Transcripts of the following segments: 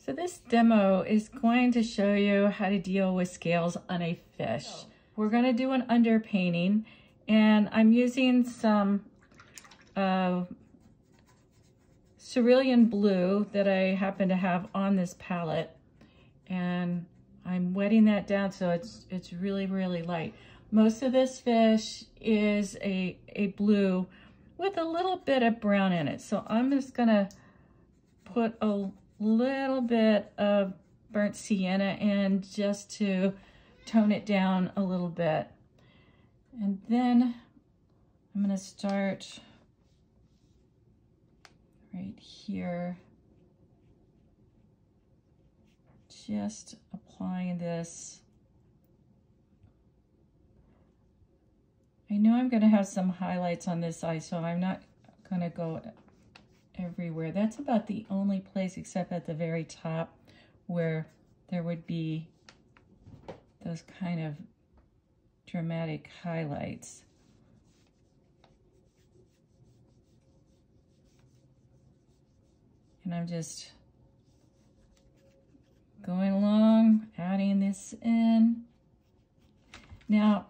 So this demo is going to show you how to deal with scales on a fish. We're going to do an underpainting, and I'm using some cerulean blue that I happen to have on this palette, and I'm wetting that down so it's really, really light. Most of this fish is a blue with a little bit of brown in it. So I'm just gonna put a little bit of burnt sienna in just to tone it down a little bit. And then I'm gonna start right here, just applying this. I know I'm gonna have some highlights on this eye, so I'm not gonna go everywhere. That's about the only place, except at the very top, where there would be those kind of dramatic highlights. And I'm just going along, adding this in. Now,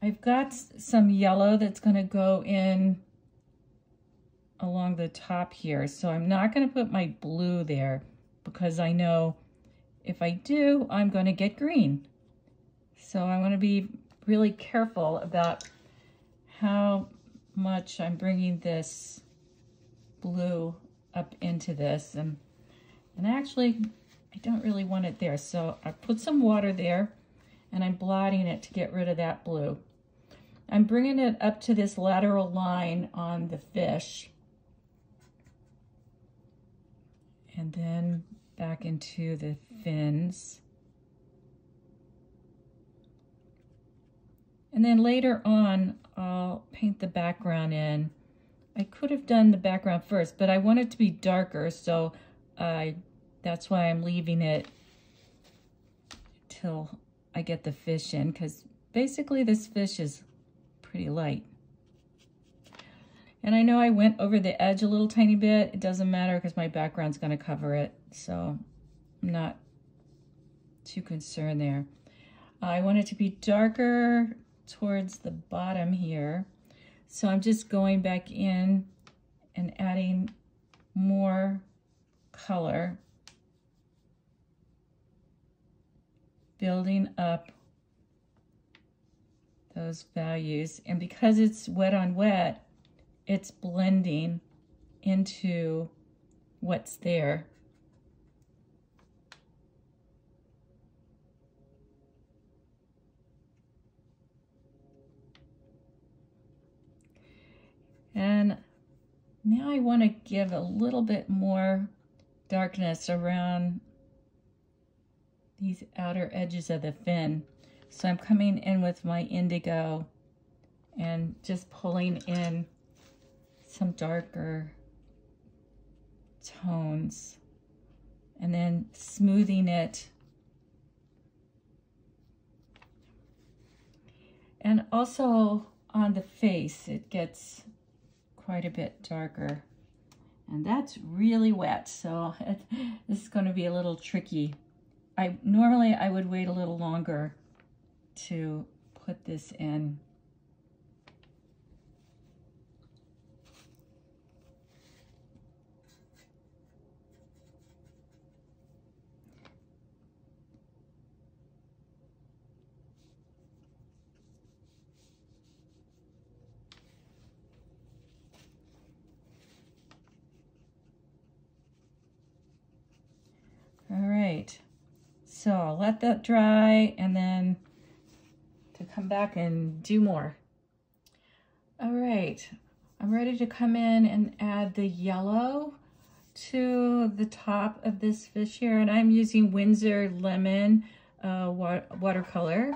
I've got some yellow that's going to go in along the top here. So I'm not going to put my blue there because I know if I do, I'm going to get green. So I want to be really careful about how much I'm bringing this blue up into this. And actually, I don't really want it there. So I put some water there and I'm blotting it to get rid of that blue. I'm bringing it up to this lateral line on the fish, and then back into the fins. And then later on, I'll paint the background in. I could have done the background first, but I want it to be darker, so that's why I'm leaving it till I get the fish in, because basically this fish is pretty light. And I know I went over the edge a little tiny bit. It doesn't matter because my background's going to cover it, so I'm not too concerned there. I want it to be darker towards the bottom here, so I'm just going back in and adding more color, building up those values. And because it's wet on wet, it's blending into what's there. And now I want to give a little bit more darkness around these outer edges of the fin. So I'm coming in with my indigo and just pulling in some darker tones and then smoothing it. And also on the face, it gets quite a bit darker. And that's really wet, so this is going to be a little tricky. Normally I would wait a little longer to put this in. All right, so I'll let that dry and then to come back and do more. All right, I'm ready to come in and add the yellow to the top of this fish here, and I'm using Winsor Lemon watercolor.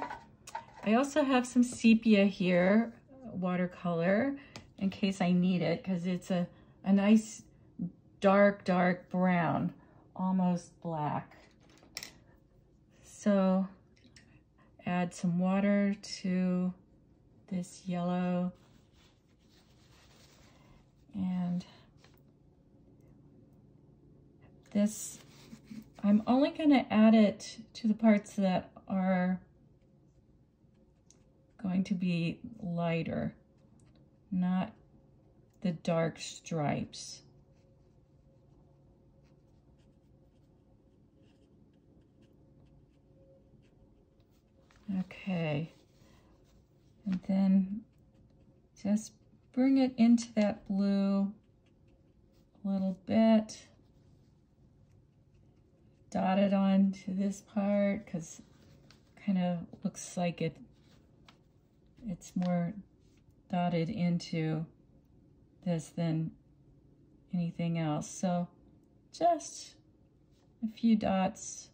I also have some sepia here, watercolor, in case I need it, because it's a nice dark brown, almost black. So add some water to this yellow and this, I'm only going to add it to the parts that are going to be lighter, not the dark stripes. Okay, and then just bring it into that blue a little bit. Dot it onto this part because kind of looks like it's more dotted into this than anything else. So just a few dots.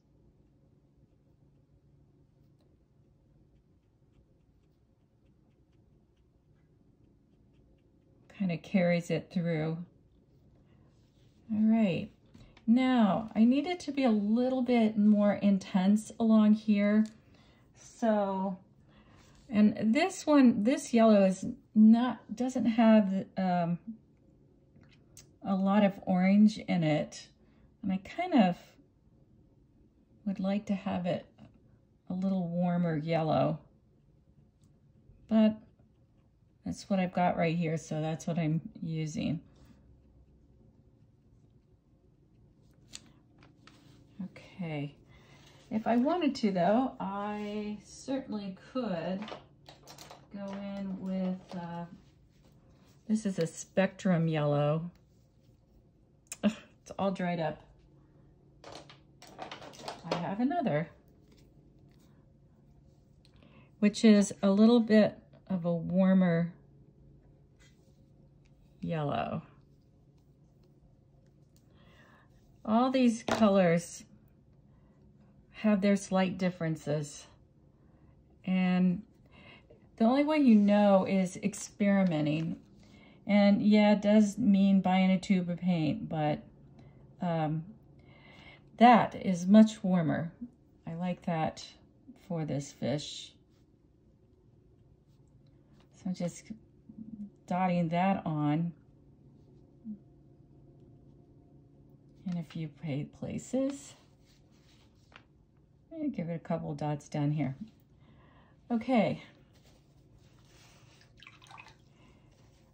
Kind of carries it through. All right. Now, I need it to be a little bit more intense along here. So, and this one, this yellow doesn't have a lot of orange in it. And I kind of would like to have it a little warmer yellow. But that's what I've got right here, so that's what I'm using. Okay, if I wanted to though, I certainly could go in with, this is a Spectrum yellow. Ugh, it's all dried up. I have another, which is a little bit of a warmer yellow. All these colors have their slight differences, and the only way you know is experimenting. And yeah, it does mean buying a tube of paint, but that is much warmer. I like that for this fish. So just dotting that on in a few places. And give it a couple dots down here. Okay.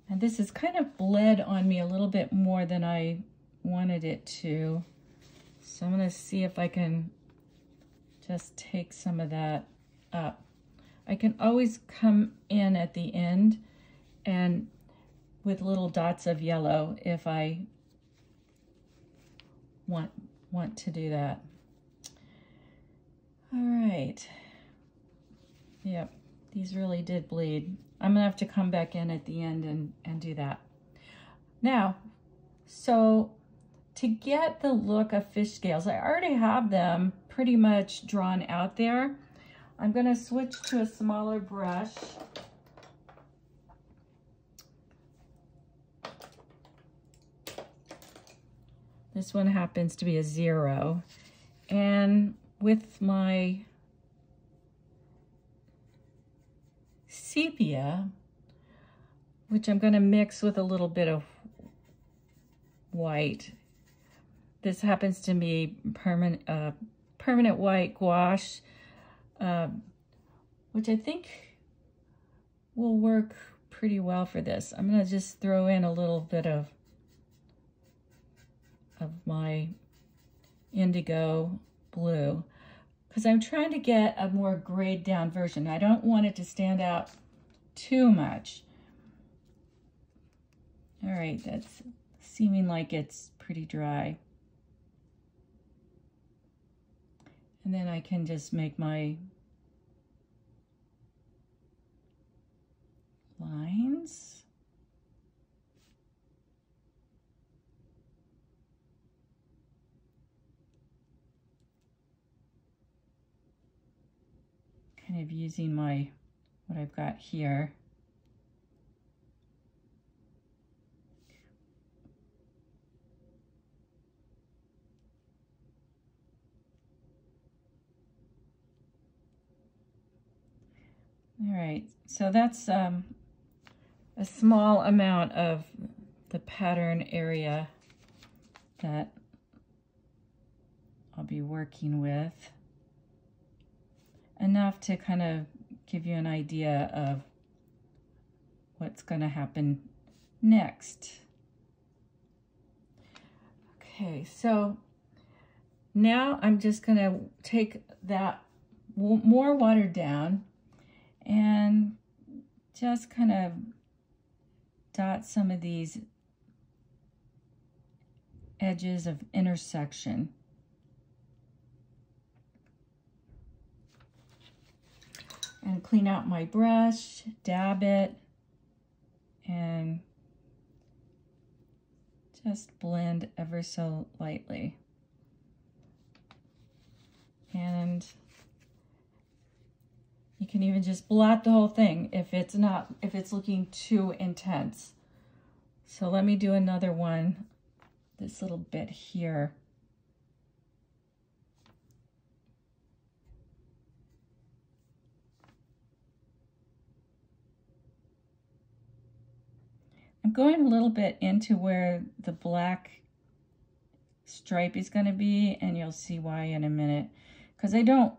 And this has kind of bled on me a little bit more than I wanted it to. So I'm going to see if I can just take some of that up. I can always come in at the end and with little dots of yellow if I want to do that. All right. Yep, these really did bleed. I'm gonna have to come back in at the end and do that. Now, so to get the look of fish scales, I already have them pretty much drawn out there. I'm gonna switch to a smaller brush. This one happens to be a 0. And with my sepia, which I'm gonna mix with a little bit of white. This happens to be permanent white gouache, which I think will work pretty well for this. I'm gonna just throw in a little bit of my indigo blue because I'm trying to get a more grayed down version. I don't want it to stand out too much. All right, that's seeming like it's pretty dry. And then I can just make my lines. Kind of using what I've got here. All right, so that's a small amount of the pattern area that I'll be working with. Enough to kind of give you an idea of what's going to happen next. Okay, so now I'm just going to take that more watered down and just kind of dot some of these edges of intersection. And clean out my brush, dab it, and just blend ever so lightly. And you can even just blot the whole thing if it's looking too intense. So let me do another one, this little bit here. I'm going a little bit into where the black stripe is going to be, and you'll see why in a minute. Because I don't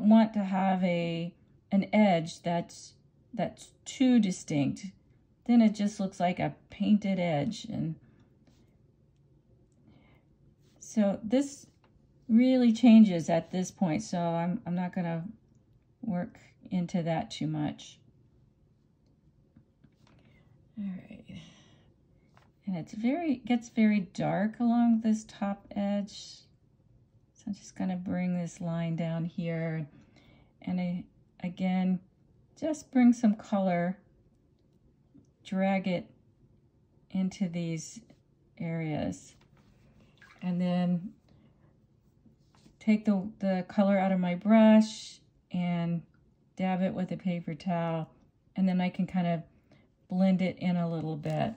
want to have an edge that's too distinct. Then it just looks like a painted edge, and so this really changes at this point. So I'm not going to work into that too much. All right. And it gets very dark along this top edge. So I'm just going to bring this line down here. And again, just bring some color, drag it into these areas. And then take the color out of my brush and dab it with a paper towel. And then I can kind of blend it in a little bit.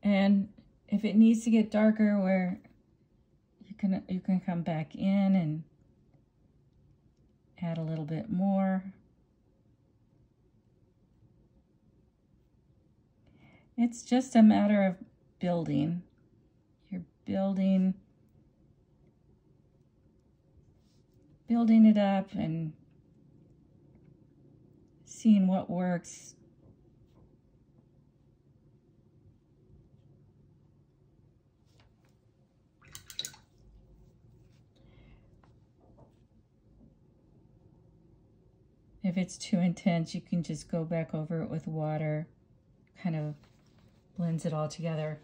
And if it needs to get darker, where you can come back in and add a little bit more. It's just a matter of building. You're building it up and seeing what works. If it's too intense, you can just go back over it with water, kind of blends it all together.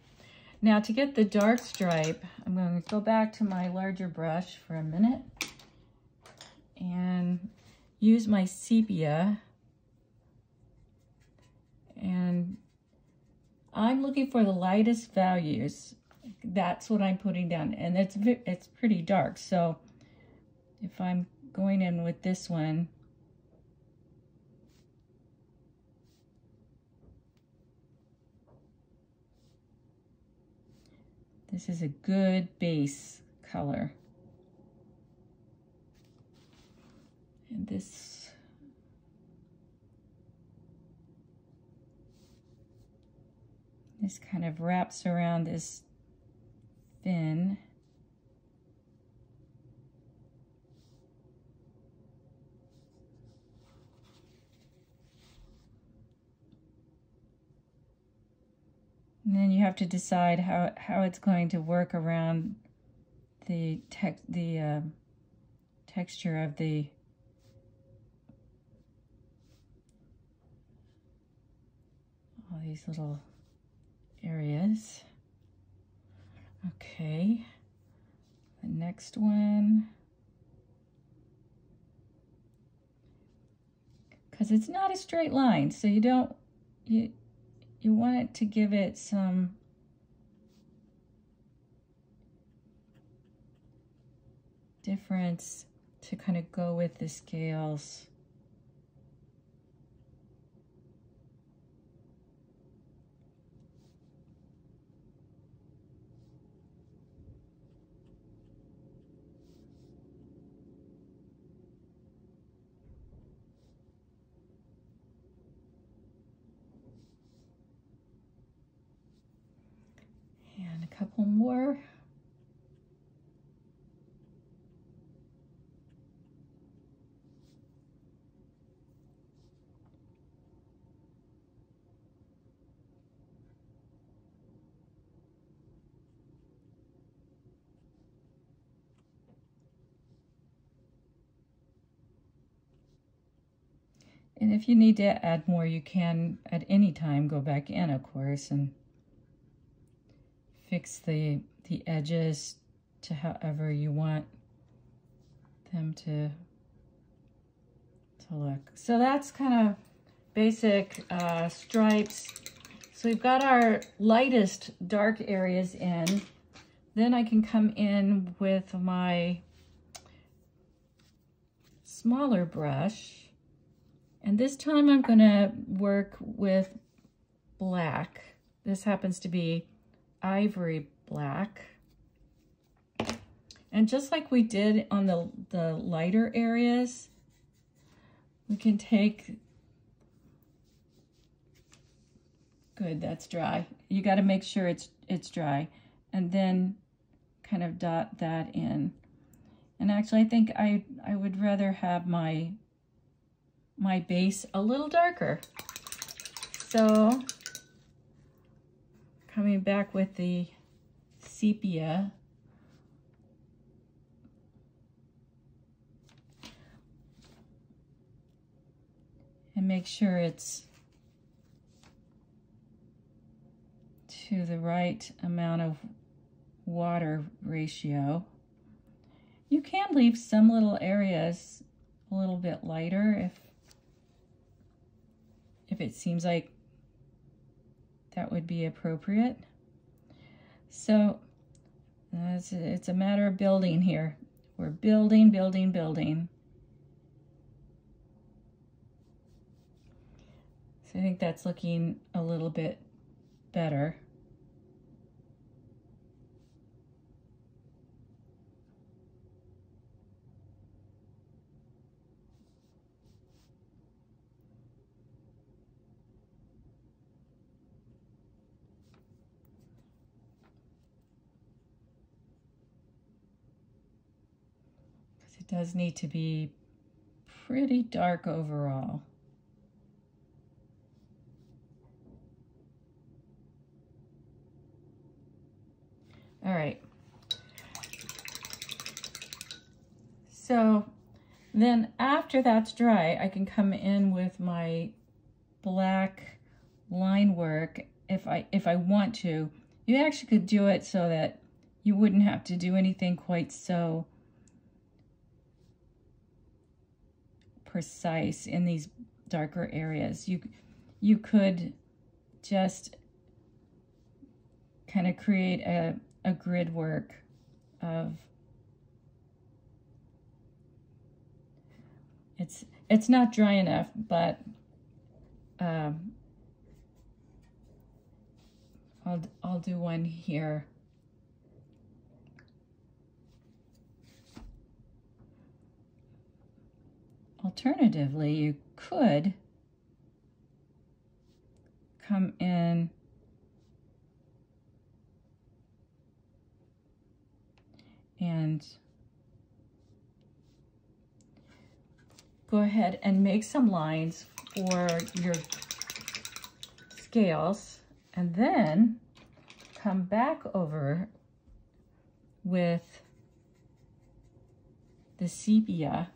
Now to get the dark stripe, I'm going to go back to my larger brush for a minute and use my sepia. And I'm looking for the lightest values. That's what I'm putting down, and it's pretty dark. So if I'm going in with this one, this is a good base color. And this kind of wraps around this fin. And then you have to decide how it's going to work around the texture of all these little areas. Okay, the next one. Because it's not a straight line, so you want it to give it some difference to kind of go with the scales. And a couple more. And if you need to add more, you can at any time go back in, of course, and fix the edges to however you want them to look. So that's kind of basic stripes. So we've got our lightest dark areas in. Then I can come in with my smaller brush. And this time I'm gonna work with black. This happens to be ivory black. And just like we did on the lighter areas, we can take, good, that's dry. You got to make sure it's dry, and then kind of dot that in. And actually, I think I would rather have my base a little darker. So coming back with the sepia, and make sure it's to the right amount of water ratio. You can leave some little areas a little bit lighter if it seems like that would be appropriate. So it's a matter of building here. We're building, building, building. So I think that's looking a little bit better. Because it does need to be pretty dark overall. All right. So then after that's dry, I can come in with my black line work if I want to. You actually could do it so that you wouldn't have to do anything quite so precise in these darker areas. You could just kind of create a grid work of, it's not dry enough, but I'll do one here. Alternatively, you could come in and go ahead and make some lines for your scales, and then come back over with the sepia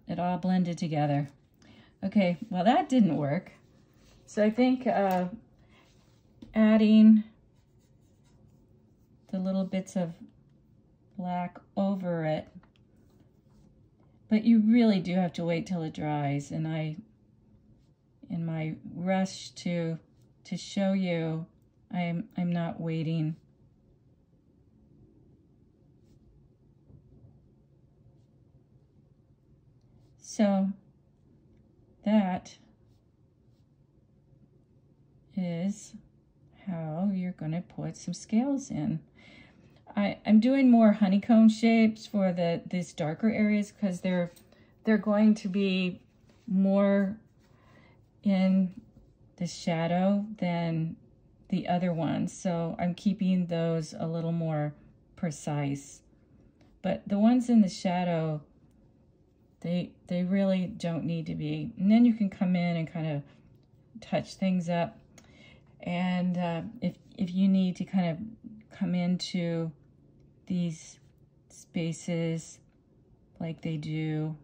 it all blended together. Okay, well that didn't work. So I think adding the little bits of black over it, but you really do have to wait till it dries. And in my rush to show you, I'm not waiting. So that is how you're going to put some scales in. I'm doing more honeycomb shapes for these darker areas because they're going to be more in the shadow than the other ones. So I'm keeping those a little more precise. But the ones in the shadow, they really don't need to be. And then you can come in and kind of touch things up. And if you need to kind of come into these spaces like they do.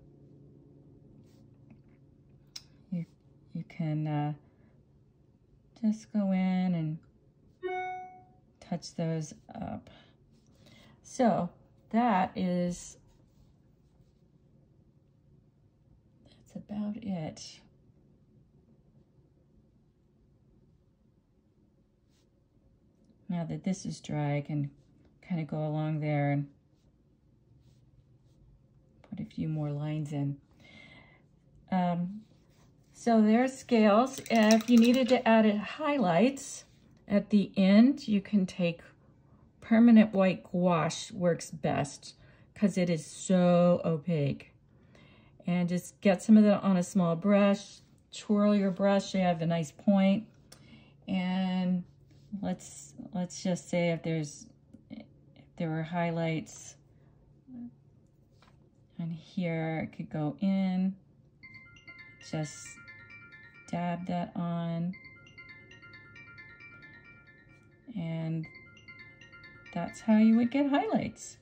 You can just go in and touch those up. So that's about it. Now that this is dry, I can kind of go along there and put a few more lines in. So there's scales. If you needed to add highlights at the end, you can take permanent white gouache, works best because it is so opaque. And just get some of that on a small brush, twirl your brush, you have a nice point. And let's just say if there were highlights and here, it could go in, just dab that on, and that's how you would get highlights.